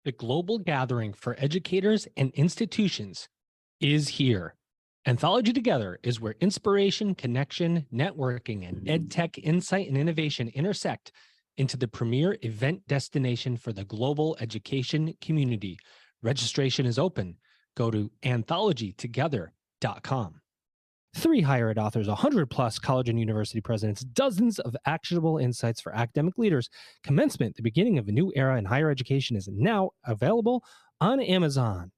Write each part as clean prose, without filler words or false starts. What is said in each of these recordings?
The global gathering for educators and institutions is here. Anthology Together is where inspiration, connection, networking, and EdTech insight and innovation intersect into the premier event destination for the global education community. Registration is open. Go to anthologytogether.com. 3 higher ed authors, 100 plus college and university presidents, dozens of actionable insights for academic leaders. Commencement, the beginning of a new era in higher education, is now available on Amazon.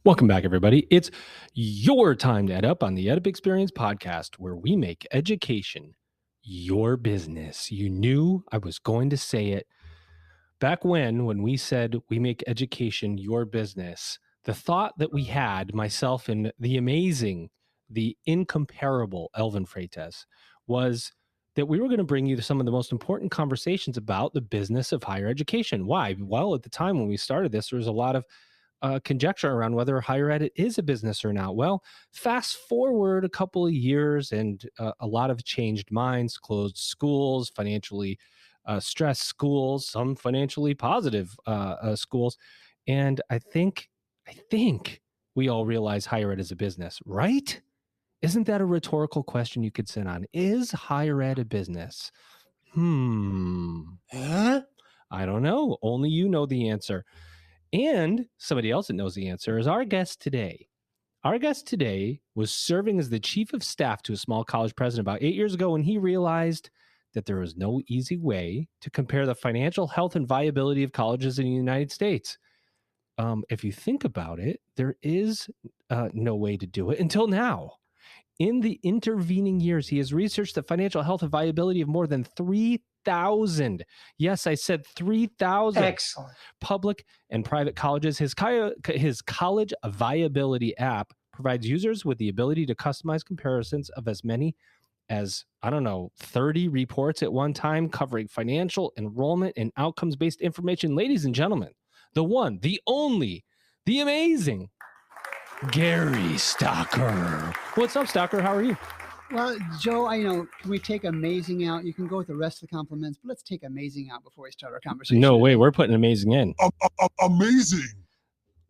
Welcome back, everybody. It's your time to EdUp on the EdUp Experience podcast, where we make education your business. You knew I was going to say it. Back when we said we make education your business, the thought that we had, myself and the amazing, the incomparable Elvin Freitas, was that we were going to bring you some of the most important conversations about the business of higher education. Why? Well, at the time when we started this, there was a lot of conjecture around whether higher ed is a business or not. Well, fast forward a couple of years and a lot of changed minds, closed schools, financially stressed schools, some financially positive schools. And I think we all realize higher ed is a business, right? Isn't that a rhetorical question you could send on? Is higher ed a business? I don't know. Only you know the answer. And somebody else that knows the answer is our guest today. Our guest today was serving as the chief of staff to a small college president about 8 years ago when he realized that there was no easy way to compare the financial health and viability of colleges in the United States. If you think about it, there is no way to do it until now. In the intervening years, he has researched the financial health and viability of more than 3,000. Yes, I said 3,000. Excellent. Public and private colleges. His college viability app provides users with the ability to customize comparisons of as many as, 30 reports at one time, covering financial, enrollment, and outcomes-based information. Ladies and gentlemen, the one, the only, the amazing Gary Stocker. What's up, Stocker? How are you? Well, Joe, can we take amazing out? You can go with the rest of the compliments, but let's take amazing out before we start our conversation. No way. We're putting amazing in. Amazing.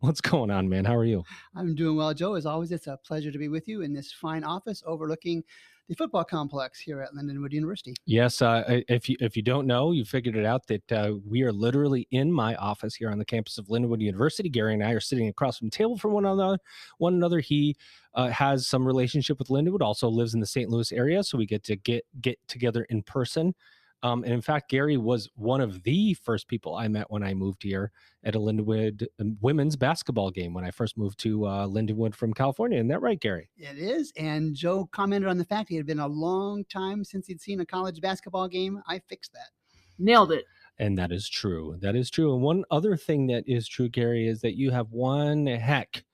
What's going on, man? How are you? I'm doing well, Joe. As always, it's a pleasure to be with you in this fine office overlooking the football complex here at Lindenwood University. Yes. If you don't know, you figured it out that we are literally in my office here on the campus of Lindenwood University. Gary and I are sitting across from the table from one another. He has some relationship with Lindenwood, also lives in the St. Louis area, so we get to get together in person. And in fact, Gary was one of the first people I met when I moved here at a Lindenwood women's basketball game when I first moved to Lindenwood from California. Isn't that right, Gary? It is. And Joe commented on the fact it had been a long time since he'd seen a college basketball game. I fixed that. Nailed it. And that is true. That is true. And one other thing that is true, Gary, is that you have one heck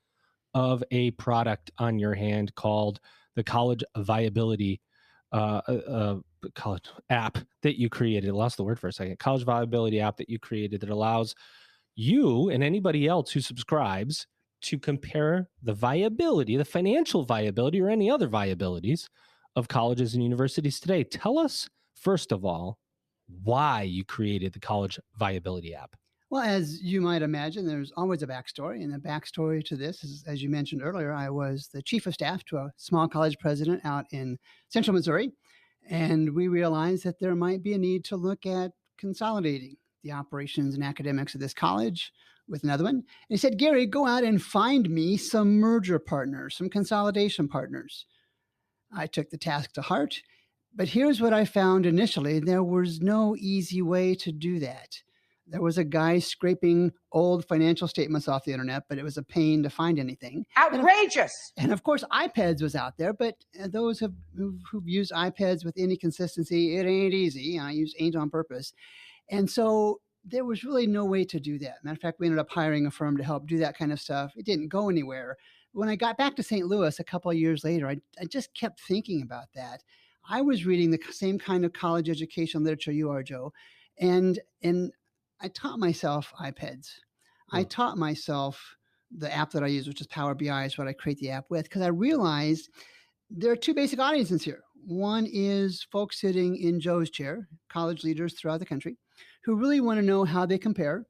of a product on your hand called the College Viability college app that you created. I lost the word for a second. College Viability app that you created that allows you and anybody else who subscribes to compare the viability, the financial viability, or any other viabilities of colleges and universities today. Tell us, first of all, why you created the College Viability app. Well, as you might imagine, there's always a backstory. And the backstory to this is, as you mentioned earlier, I was the chief of staff to a small college president out in central Missouri. And we realized that there might be a need to look at consolidating the operations and academics of this college with another one. And he said, Gary, go out and find me some merger partners, some consolidation partners. I took the task to heart. But here's what I found initially. There was no easy way to do that. There was a guy scraping old financial statements off the internet, but it was a pain to find anything. Outrageous. And of course, iPads was out there, but those who've used iPads with any consistency, it ain't easy. I use ain't on purpose. And so there was really no way to do that. Matter of fact, we ended up hiring a firm to help do that kind of stuff. It didn't go anywhere. When I got back to St. Louis a couple of years later, I just kept thinking about that. I was reading the same kind of college education literature you are, Joe. And I taught myself iPads. I taught myself the app that I use, which is Power BI, is what I create the app with, because I realized There are two basic audiences here. One is folks sitting in Joe's chair, college leaders throughout the country, who really want to know how they compare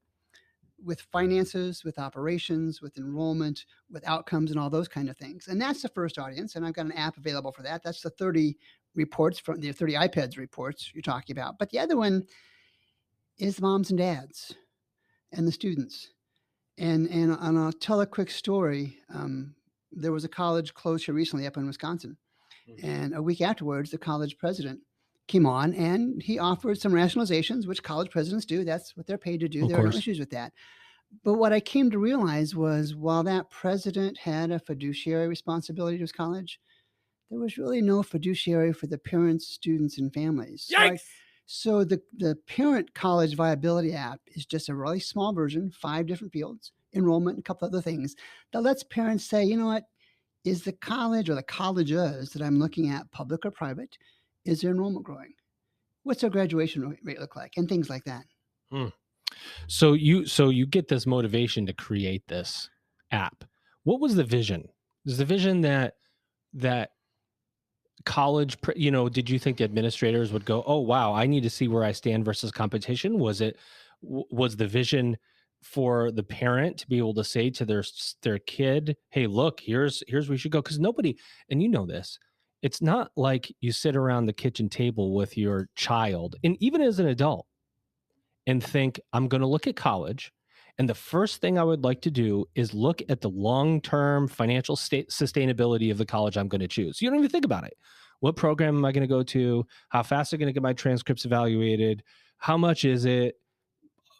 with finances, with operations, with enrollment, with outcomes, and all those kind of things. And that's the first audience. And I've got an app available for that. That's the 30 reports from the 30 iPads reports you're talking about. But the other one is moms and dads and the students. And I'll tell a quick story. There was a college closed here recently up in Wisconsin. And a week afterwards, the college president came on and he offered some rationalizations, which college presidents do. That's what they're paid to do. Of There are no course. issues with that. But what I came to realize was while that president had a fiduciary responsibility to his college, there was really no fiduciary for the parents, students, and families. Yikes! So the parent college viability app is just a really small version, 5 different fields, enrollment, and a couple other things that lets parents say, you know what, is the college or the colleges that I'm looking at public or private? Is their enrollment growing? What's their graduation rate look like? And things like that. So you get this motivation to create this app. What was the vision? Was the vision that college, did you think the administrators would go, oh wow, I need to see where I stand versus competition? Was the vision for the parent to be able to say to their kid, hey, look, here's where you should go? Because nobody, and you know this, it's not like you sit around the kitchen table with your child, and even as an adult, and think, I'm going to look at college. And the first thing I would like to do is look at the long-term financial sustainability of the college I'm going to choose. You don't even think about it. What program am I going to go to? How fast am I going to get my transcripts evaluated? How much is it?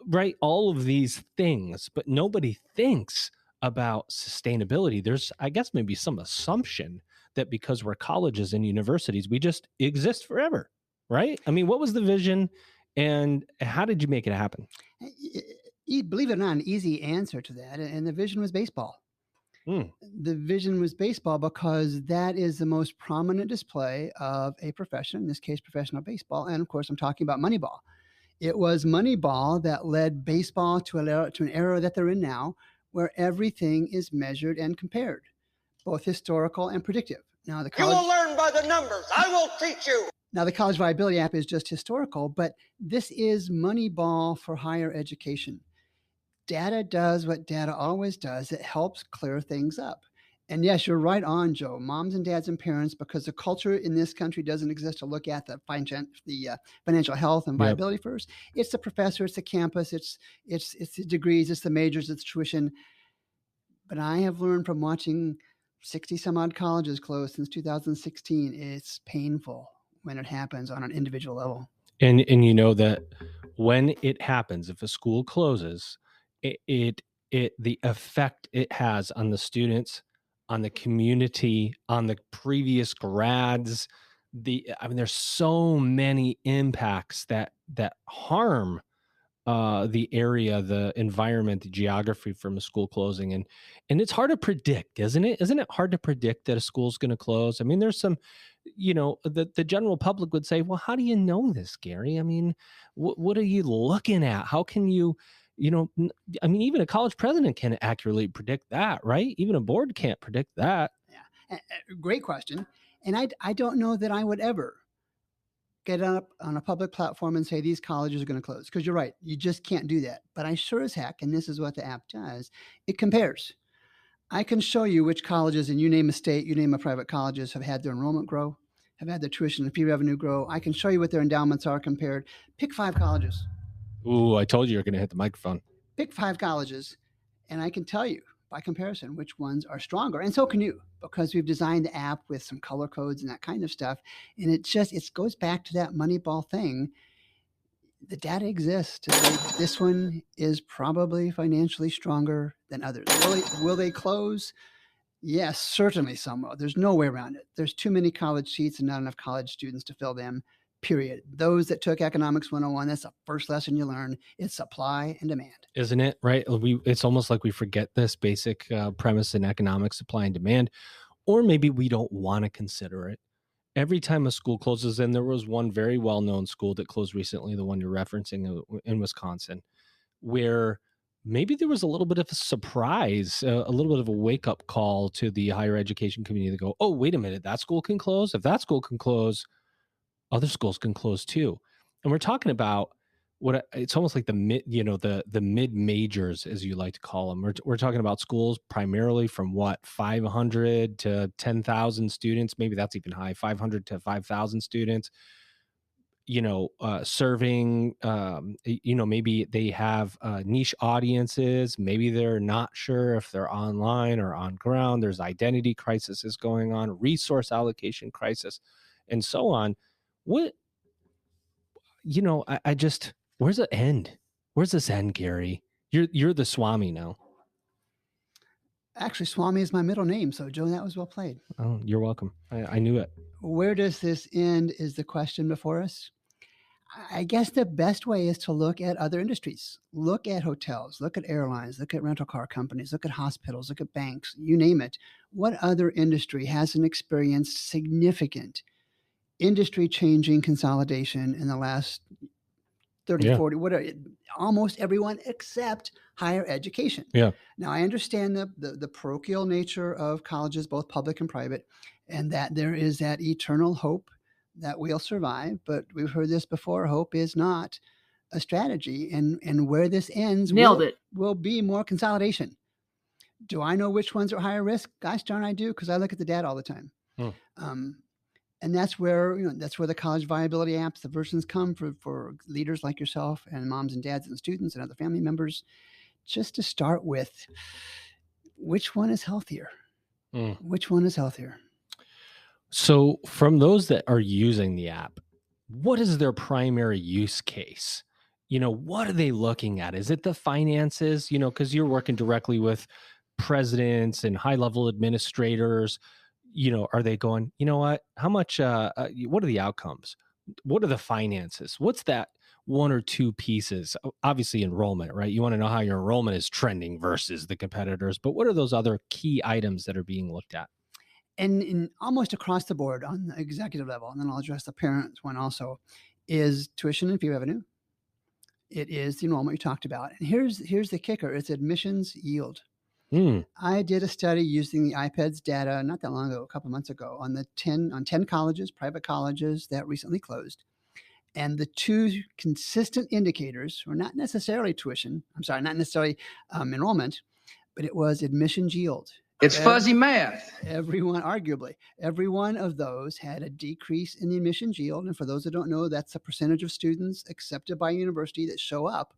Right? All of these things, but nobody thinks about sustainability. There's, I guess, maybe some assumption that because we're colleges and universities, we just exist forever, right? I mean, what was the vision and how did you make it happen? Believe it or not, an easy answer to that. And the vision was baseball. Mm. The vision was baseball because that is the most prominent display of a profession, in this case, professional baseball. And of course, I'm talking about Moneyball. It was Moneyball that led baseball to an era that they're in now, where everything is measured and compared, both historical and predictive. Now, You will learn by the numbers. I will teach you. Now, the College Viability app is just historical, but this is Moneyball for higher education. Data does what data always does. It helps clear things up. And yes, you're right on, Joe. Moms and dads and parents, because the culture in this country doesn't exist to look at the financial health and viability first. It's the professor, it's the campus, it's the degrees, it's the majors, it's tuition. But I have learned from watching 60 some odd colleges close since 2016, it's painful when it happens on an individual level. And you know that when it happens, if a school closes, the effect it has on the students, on the community, on the previous grads, there's so many impacts that harm the area, the environment, the geography from a school closing. And it's hard to predict, isn't it? Isn't it hard to predict that a school's going to close? I mean, there's some, the general public would say, well, how do you know this, Gary? I mean, what are you looking at? How can you, I mean, even a college president can accurately predict that, right? Even a board can't predict that. Yeah. Great question. And I don't know that I would ever get up on a public platform and say these colleges are going to close, because you're right, you just can't do that. But I sure as heck, and this is what the app does, it compares. I can show you which colleges, and you name a state, you name a private colleges, have had their enrollment grow, have had their tuition and fee revenue grow. I can show you what their endowments are compared. Pick 5 colleges. Ooh, I told you you're going to hit the microphone. Pick 5 colleges, and I can tell you by comparison which ones are stronger. And so can you, because we've designed the app with some color codes and that kind of stuff. And it goes back to that Moneyball thing. The data exists. This one is probably financially stronger than others. Will they close? Yes, certainly some will. There's no way around it. There's too many college seats and not enough college students to fill them, period. Those that took Economics 101, that's the first lesson you learn. It's supply and demand. Isn't it? Right? It's almost like we forget this basic premise in economics, supply and demand, or maybe we don't want to consider it. Every time a school closes, and there was one very well-known school that closed recently, the one you're referencing in Wisconsin, where maybe there was a little bit of a surprise, a little bit of a wake up call to the higher education community to go, oh, wait a minute, that school can close. If that school can close, other schools can close too. And we're talking about it's almost like the mid, the mid majors, as you like to call them. We're talking about schools primarily from what, 500 to 10,000 students. Maybe that's even high, 500 to 5,000 students, serving, maybe they have niche audiences. Maybe they're not sure if they're online or on ground. There's identity crisis going on, resource allocation crisis, and so on. What, I just, where's the end? Where's this end, Gary? You're the Swami now. Actually, Swami is my middle name. So, Joe, that was well played. Oh, you're welcome. I knew it. Where does this end is the question before us. I guess the best way is to look at other industries. Look at hotels, look at airlines, look at rental car companies, look at hospitals, look at banks, you name it. What other industry hasn't experienced significant industry changing consolidation in the last 30, Yeah. 40, whatever, almost everyone except higher education. Yeah. Now, I understand the parochial nature of colleges, both public and private, and that there is that eternal hope that we'll survive. But we've heard this before. Hope is not a strategy. And where this ends will be more consolidation. Do I know which ones are higher risk? Gosh darn, I do, because I look at the data all the time. And that's where the college viability apps, the versions come for leaders like yourself and moms and dads and students and other family members, just to start with, which one is healthier? Which one is healthier? So from those that are using the app, what is their primary use case? What are they looking at? Is it the finances? Because you're working directly with presidents and high level administrators. Are they going, what? How much? What are the outcomes? What are the finances? What's that one or two pieces? Obviously, enrollment, right? You want to know how your enrollment is trending versus the competitors. But what are those other key items that are being looked at? And in almost across the board on the executive level, and then I'll address the parents one also, is tuition and fee revenue. It is the enrollment you talked about. And here's the kicker. It's admissions yield. I did a study using the iPad's data not that long ago, a couple months ago, on 10 colleges, private colleges that recently closed. And the two consistent indicators were not necessarily enrollment, but it was admissions yield. It's fuzzy math. Every one of those had a decrease in the admissions yield. And for those that don't know, that's a percentage of students accepted by university that show up.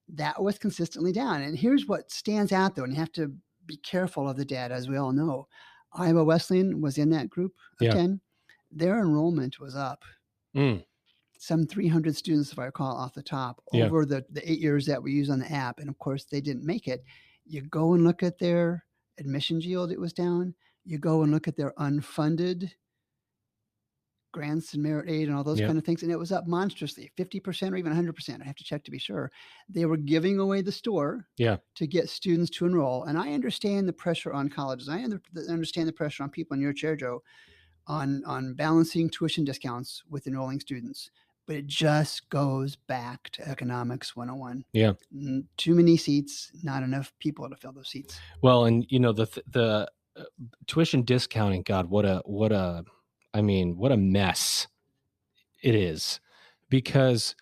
That was consistently down. And here's what stands out, though, and you have to be careful of the data, as we all know. Iowa Wesleyan was in that group of 10. Their enrollment was up. Some 300 students, if I recall off the top, over the 8 years that we use on the app. And of course, they didn't make it. You go and look at their admissions yield, it was down. You go and look at their unfunded grants and merit aid and all those kind of things, and it was up monstrously, 50% or even 100%. I have to check to be sure. They were giving away the store to get students to enroll. And I understand the pressure on colleges. I understand the pressure on people in your chair, Joe, on balancing tuition discounts with enrolling students. But it just goes back to economics 101. Yeah. Too many seats, not enough people to fill those seats. Well, and the tuition discounting, God, what a mess it is, because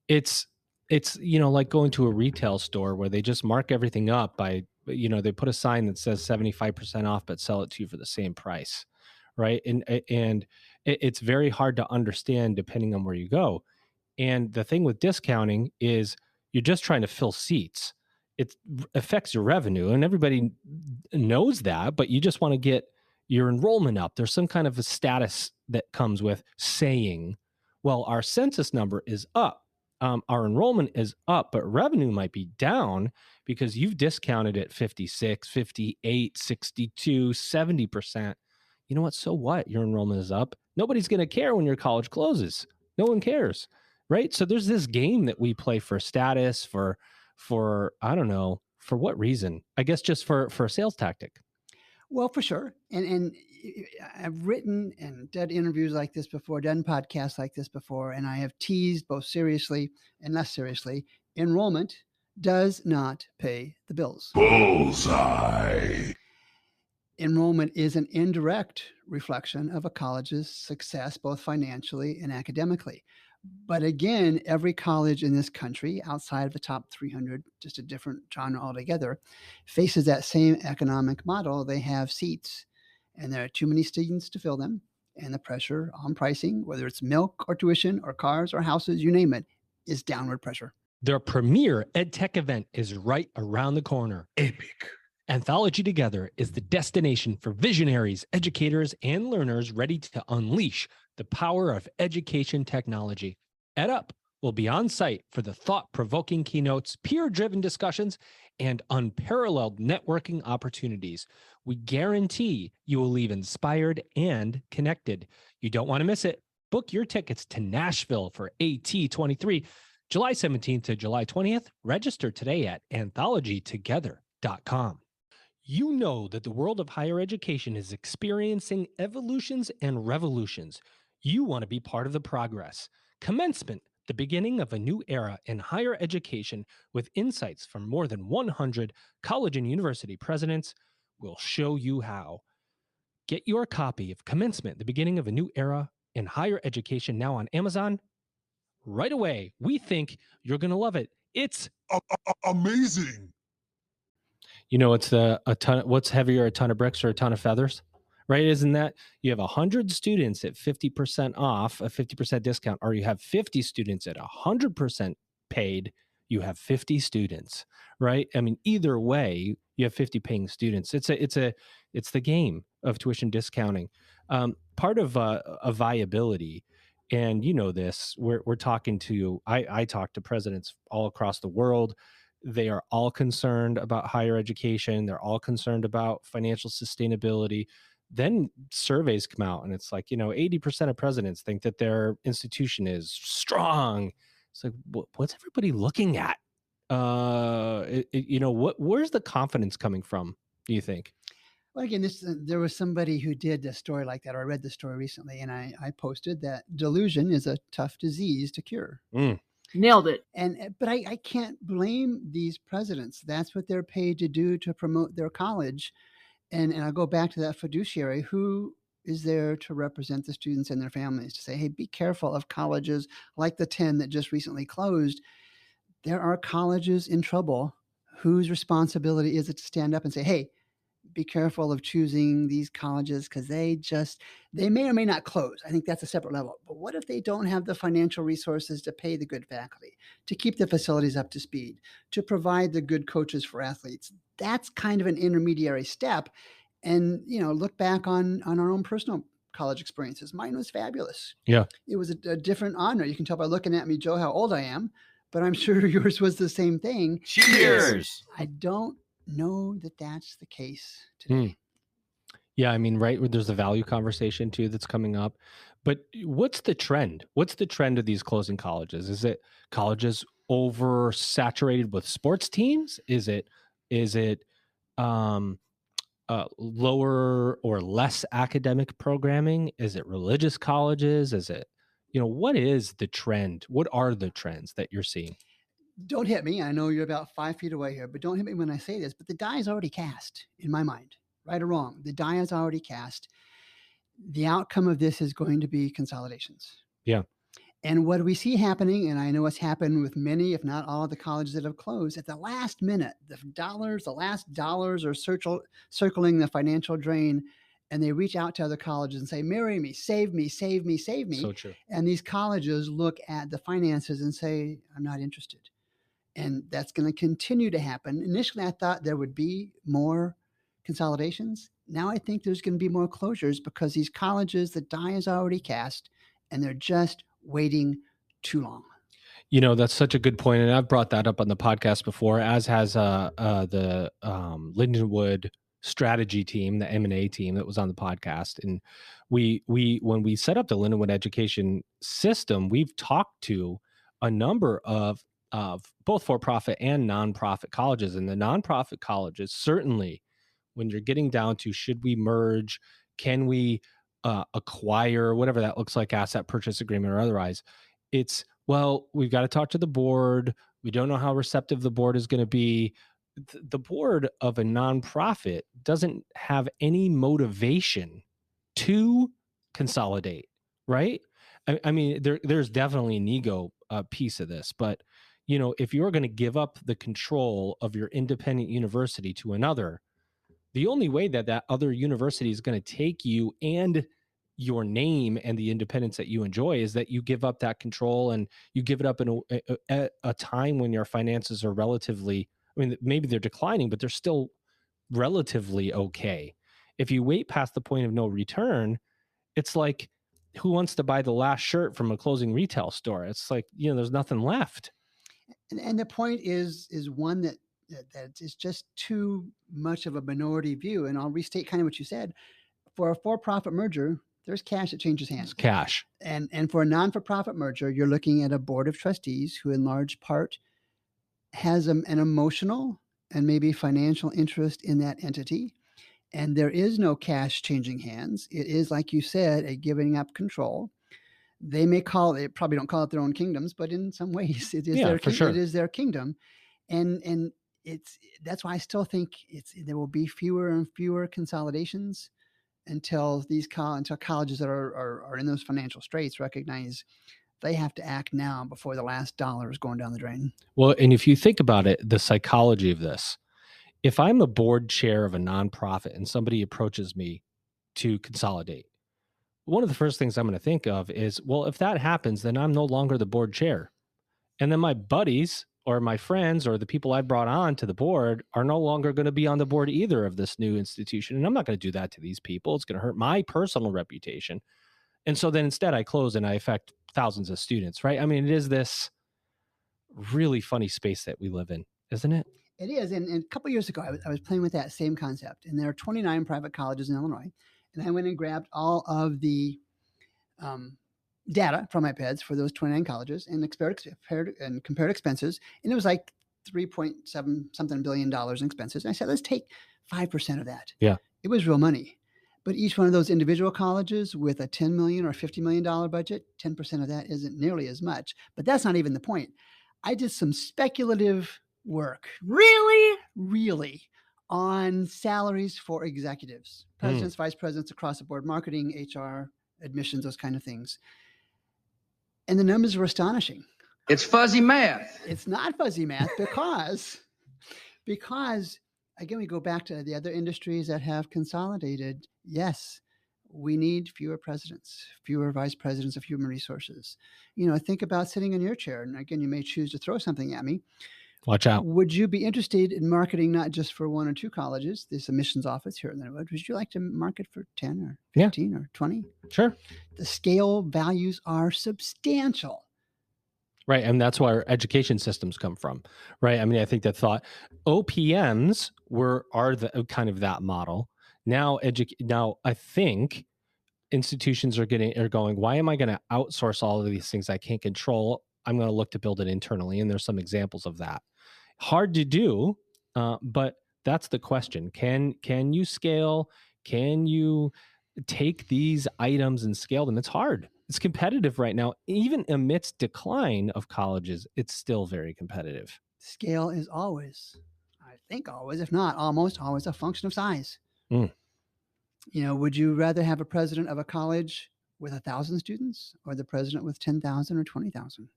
it's like going to a retail store where they just mark everything up by, they put a sign that says 75% off, but sell it to you for the same price. Right. And it's very hard to understand depending on where you go. And the thing with discounting is you're just trying to fill seats. It affects your revenue, and everybody knows that, but you just want to get your enrollment up. There's some kind of a status that comes with saying, well, our census number is up. Our enrollment is up, but revenue might be down because you've discounted it 56, 58, 62, 70%. You know what? So what? Your enrollment is up. Nobody's going to care when your college closes. No one cares, right? So there's this game that we play for status, for I don't know, for what reason? I guess just for a sales tactic. Well, for sure. And I've written and done interviews like this before, done podcasts like this before, and I have teased both seriously and less seriously enrollment does not pay the bills. Bullseye. Enrollment is an indirect reflection of a college's success, both financially and academically. But again, every college in this country, outside of the top 300, just a different genre altogether, faces that same economic model. They have seats, and there are too many students to fill them. And the pressure on pricing, whether it's milk or tuition or cars or houses, you name it, is downward pressure. Their premier EdTech event is right around the corner. Epic. Anthology Together is the destination for visionaries, educators, and learners ready to unleash the power of education technology. EdUp will be on site for the thought-provoking keynotes, peer-driven discussions, and unparalleled networking opportunities. We guarantee you will leave inspired and connected. You don't want to miss it. Book your tickets to Nashville for AT23, July 17th to July 20th. Register today at anthologytogether.com. You know that the world of higher education is experiencing evolutions and revolutions. You want to be part of the progress. Commencement, the beginning of a new era in higher education with insights from more than 100 college and university presidents, will show you how. Get your copy of Commencement, the beginning of a new era in higher education now on Amazon right away. We think you're going to love it. It's Amazing. You know, it's a ton. What's heavier, a ton of bricks or a ton of feathers? Right? Isn't that you have 100 students at 50% off, a 50% discount, or you have 50 students at 100% paid, you have 50 students, right? I mean, either way, you have 50 paying students. It's the game of tuition discounting. Part of a viability, and you know this, we're talking to, I talk to presidents all across the world. They are all concerned about higher education. They're all concerned about financial sustainability. Then surveys come out and it's like, 80% of presidents think that their institution is strong. It's like, what's everybody looking at? Where's the confidence coming from, do you think? Well, again, there was somebody who did a story like that, or I read the story recently, and I posted that delusion is a tough disease to cure. Nailed it. But I can't blame these presidents. That's what they're paid to do, to promote their college. And I'll go back to that fiduciary who is there to represent the students and their families, to say, hey, be careful of colleges like the 10 that just recently closed. There are colleges in trouble whose responsibility is it to stand up and say, hey, be careful of choosing these colleges because they may or may not close. I think that's a separate level. But what if they don't have the financial resources to pay the good faculty, to keep the facilities up to speed, to provide the good coaches for athletes? That's kind of an intermediary step. And, look back on our own personal college experiences. Mine was fabulous. Yeah. It was a different honor. You can tell by looking at me, Joe, how old I am, but I'm sure yours was the same thing. Cheers. I don't know that that's the case today. Yeah, I mean, right, there's a value conversation too that's coming up. But what's the trend? What's the trend of these closing colleges? Is it colleges oversaturated with sports teams? Is it lower or less academic programming? Is it religious colleges? Is it, what is the trend? What are the trends that you're seeing? Don't hit me. I know you're about 5 feet away here, but don't hit me when I say this. But the die is already cast in my mind, right or wrong. The die is already cast. The outcome of this is going to be consolidations. Yeah. And what we see happening, and I know it's happened with many, if not all, of the colleges that have closed, at the last minute, the last dollars are circling the financial drain, and they reach out to other colleges and say, marry me, save me, save me, save me. So true. And these colleges look at the finances and say, I'm not interested. And that's going to continue to happen. Initially, I thought there would be more consolidations. Now I think there's going to be more closures because these colleges, the die is already cast, and they're just waiting too long. That's such a good point, and I've brought that up on the podcast before, as has the Lindenwood strategy team, the M&A team that was on the podcast. And we when we set up the Lindenwood education system, we've talked to a number of both for-profit and nonprofit colleges. And the nonprofit colleges, certainly when you're getting down to, should we merge, can we acquire, whatever that looks like, asset purchase agreement or otherwise, it's well, we've got to talk to the board. We don't know how receptive the board is going to be. The board of a nonprofit doesn't have any motivation to consolidate, right? I mean, there's definitely an ego piece of this, but if you're going to give up the control of your independent university to another, the only way that that other university is going to take you and your name and the independence that you enjoy is that you give up that control, and you give it up in a time when your finances are relatively, I mean, maybe they're declining, but they're still relatively okay. If you wait past the point of no return, it's like, who wants to buy the last shirt from a closing retail store? It's like, there's nothing left. And the point is one that is just too much of a minority view. And I'll restate kind of what you said. For a for-profit merger, there's cash that changes hands. It's cash. And for a non-for-profit merger, you're looking at a board of trustees who in large part has an emotional and maybe financial interest in that entity. And there is no cash changing hands. It is, like you said, a giving up control. They may probably don't call it their own kingdoms, but in some ways it is Yeah, for sure. It is their kingdom. And that's why I still think there will be fewer and fewer consolidations until colleges that are in those financial straits recognize they have to act now before the last dollar is going down the drain. Well, and if you think about it, the psychology of this, if I'm a board chair of a nonprofit and somebody approaches me to consolidate, one of the first things I'm going to think of is, well, if that happens, then I'm no longer the board chair. And then my buddies or my friends or the people I brought on to the board are no longer going to be on the board either of this new institution. And I'm not going to do that to these people. It's going to hurt my personal reputation. And so then instead I close and I affect thousands of students, right? I mean, it is this really funny space that we live in, isn't it? It is. And a couple of years ago, I was playing with that same concept. And there are 29 private colleges in Illinois. And I went and grabbed all of the data from iPads for those 29 colleges and compared expenses. And it was like $3.7 something billion in expenses. And I said, let's take 5% of that. Yeah. It was real money. But each one of those individual colleges with a $10 million or $50 million budget, 10% of that isn't nearly as much. But that's not even the point. I did some speculative work. Really? On salaries for executives, presidents, vice presidents across the board, marketing, HR, admissions, those kind of things. And the numbers were astonishing. It's fuzzy math. It's not fuzzy math because again, we go back to the other industries that have consolidated. Yes, we need fewer presidents, fewer vice presidents of human resources. Think about sitting in your chair. And again, you may choose to throw something at me. Watch out. Would you be interested in marketing not just for one or two colleges, this admissions office here in the neighborhood? Would you like to market for 10 or 15 or 20? Sure. The scale values are substantial. Right. And that's where our education systems come from. Right. I mean, I think that thought OPMs are the kind of that model. Now I think institutions are going, why am I going to outsource all of these things I can't control? I'm going to look to build it internally. And there's some examples of that. Hard to do, but that's the question. Can you scale? Can you take these items and scale them? It's hard. It's competitive right now. Even amidst decline of colleges, it's still very competitive. Scale is always, I think always, if not almost always, a function of size. Would you rather have a president of a college with 1,000 students or the president with 10,000 or 20,000?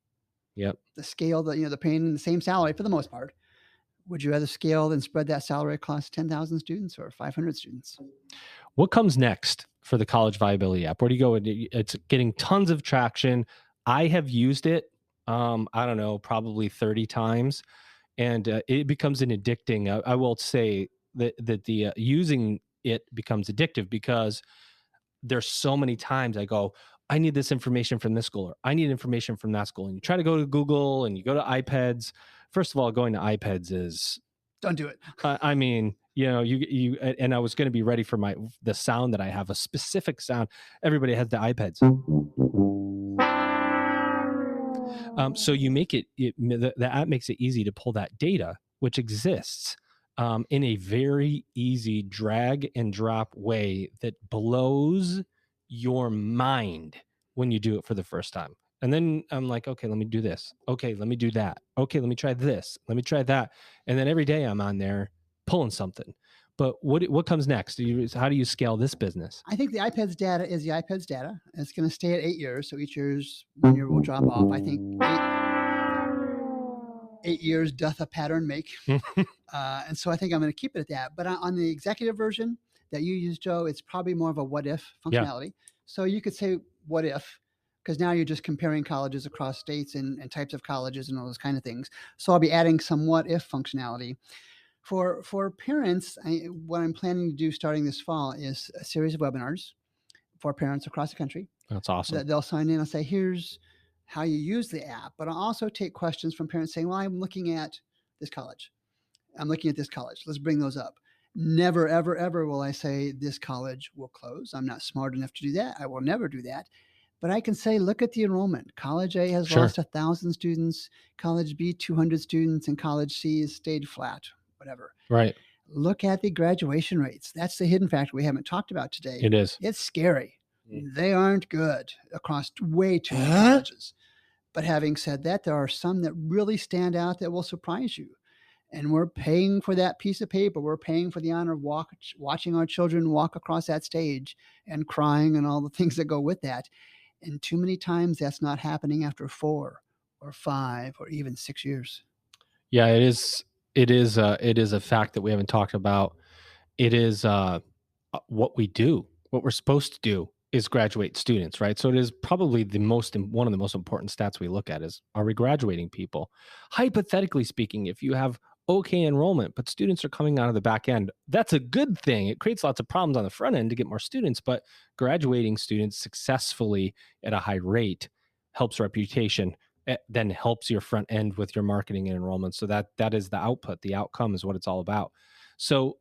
Yep. The scale that, they're paying the same salary for the most part. Would you rather scale and spread that salary across 10,000 students or 500 students? What comes next for the college viability app? Where do you go? It's getting tons of traction. I have used it, I don't know, probably 30 times. And it becomes an addicting. I will say that the using it becomes addictive because there's so many times I go, I need this information from this school, or I need information from that school. And you try to go to Google and you go to iPads. First of all, going to iPads is... Don't do it. I mean, you and I was going to be ready for the sound that I have, a specific sound. Everybody has the iPads. So you make the app makes it easy to pull that data, which exists in a very easy drag and drop way that blows your mind when you do it for the first time. And then I'm like, okay, let me do this. Okay, let me do that. Okay, let me try this. Let me try that. And then every day I'm on there pulling something. But what comes next? How do you scale this business? I think the iPad's data is the iPad's data. It's going to stay at 8 years. So each year's 1 year will drop off. I think 8 years doth a pattern make. And so I think I'm going to keep it at that. But on the executive version that you use, Joe, it's probably more of a what if Yeah. functionality. So you could say what if, because now you're just comparing colleges across states and types of colleges and all those kind of things. So I'll be adding some what if functionality. For parents, what I'm planning to do starting this fall is a series of webinars for parents across the country That's awesome. that they'll sign in and say, here's how you use the app. But I'll also take questions from parents saying, well, I'm looking at this college. I'm looking at this college. Let's bring those up. Never, ever, ever will I say this college will close. I'm not smart enough to do that. I will never do that. But I can say, look at the enrollment. College A has Sure. lost 1,000 students, College B 200 students, and College C has stayed flat, whatever. Right. Look at the graduation rates. That's the hidden factor we haven't talked about today. It is. It's scary. Mm. They aren't good across way too many colleges. But having said that, there are some that really stand out that will surprise you. And we're paying for that piece of paper. We're paying for the honor of watching our children walk across that stage and crying and all the things that go with that. And too many times that's not happening after 4 or 5 or even 6 years. Yeah, it is. It is a fact that we haven't talked about. It is what we do. What we're supposed to do is graduate students, right? So it is probably one of the most important stats we look at is, are we graduating people? Hypothetically speaking, if you have okay enrollment, but students are coming out of the back end, that's a good thing. It creates lots of problems on the front end to get more students, but graduating students successfully at a high rate helps reputation, then helps your front end with your marketing and enrollment. So that is the output. The outcome is what it's all about. So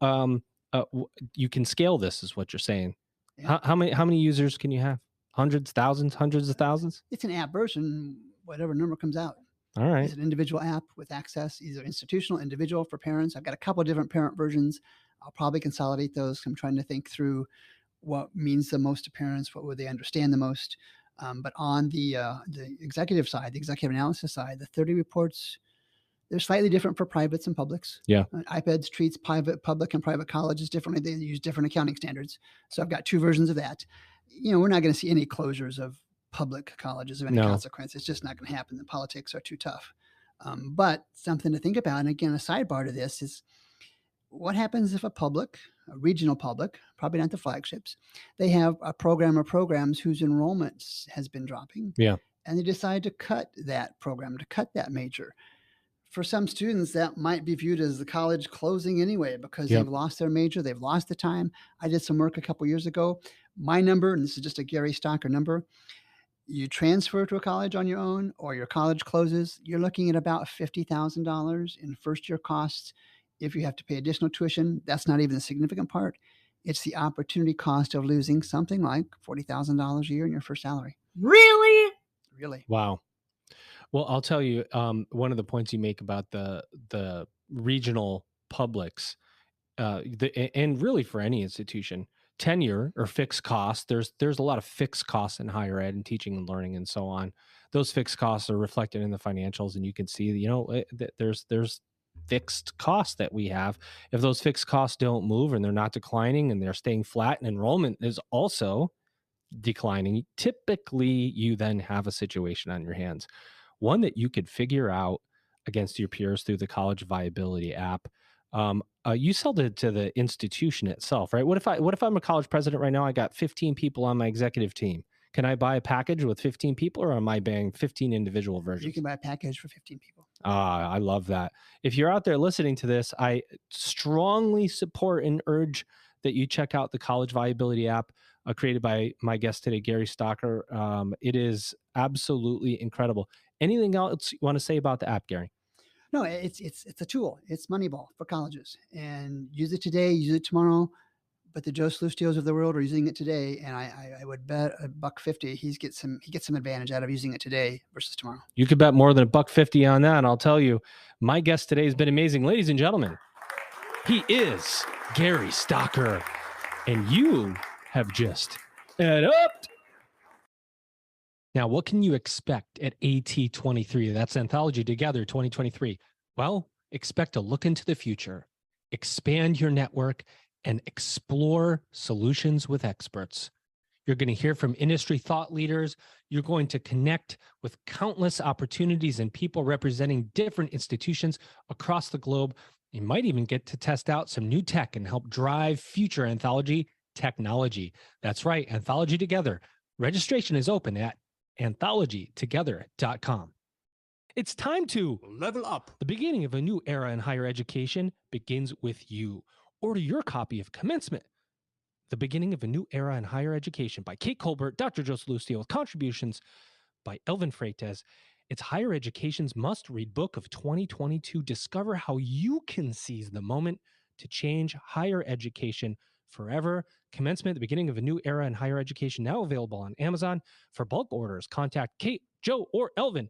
you can scale this, is what you're saying. Yeah. How many users can you have? Hundreds, thousands, hundreds of thousands? It's an app version, whatever number comes out. All right. It's an individual app with access, either institutional, individual for parents. I've got a couple of different parent versions. I'll probably consolidate those. I'm trying to think through what means the most to parents, what would they understand the most. But on the executive side, the executive analysis side, the 30 reports, they're slightly different for privates and publics. Yeah. iPads treats public and private colleges differently. They use different accounting standards. So I've got 2 versions of that. We're not going to see any closures of public colleges of any consequence. It's just not going to happen. The politics are too tough. But something to think about, and again, a sidebar to this is, what happens if a regional public, probably not the flagships, they have a program or programs whose enrollments has been dropping. Yeah. And they decide to cut that program, to cut that major. For some students, that might be viewed as the college closing anyway, because they've lost their major, they've lost the time. I did some work a couple years ago. My number, and this is just a Gary Stocker number, you transfer to a college on your own or your college closes, you're looking at about $50,000 in first year costs. If you have to pay additional tuition, that's not even the significant part. It's the opportunity cost of losing something like $40,000 a year in your first salary. Really? Really. Wow. Well, I'll tell you, one of the points you make about the regional publics, and really for any institution, tenure or fixed costs. There's a lot of fixed costs in higher ed and teaching and learning and so on. Those fixed costs are reflected in the financials, and you can see, there's fixed costs that we have. If those fixed costs don't move and they're not declining and they're staying flat, and enrollment is also declining, typically you then have a situation on your hands. One that you could figure out against your peers through the college viability app. You sell it to the institution itself, right? What if I'm a college president right now? I got 15 people on my executive team. Can I buy a package with 15 people, or am I buying 15 individual versions? You can buy a package for 15 people. I love that. If you're out there listening to this, I strongly support and urge that you check out the college viability app created by my guest today, Gary Stocker. It is absolutely incredible. Anything else you want to say about the app, Gary? No, it's a tool. It's Moneyball for colleges, and use it today, use it tomorrow. But the Joe Slustios of the world are using it today, and I would bet $1.50 he gets some advantage out of using it today versus tomorrow. You could bet more than $1.50 on that. And I'll tell you, my guest today has been amazing, ladies and gentlemen. He is Gary Stocker, and you have just EdUp. Now, what can you expect at AT23? That's Anthology Together 2023. Well, expect to look into the future, expand your network, and explore solutions with experts. You're going to hear from industry thought leaders. You're going to connect with countless opportunities and people representing different institutions across the globe. You might even get to test out some new tech and help drive future anthology technology. That's right, Anthology Together. Registration is open at anthologytogether.com. It's time to Level up. the beginning of a new era in higher education begins with you. Order your copy of Commencement, The Beginning of a New Era in Higher Education by Kate Colbert, Dr. Joseph Lucio, with contributions by Elvin Freitas. It's higher education's must-read book of 2022. Discover how you can seize the moment to change higher education forever. Commencement, The Beginning of a New Era in Higher Education, now available on Amazon. For bulk orders, contact Kate, Joe, or Elvin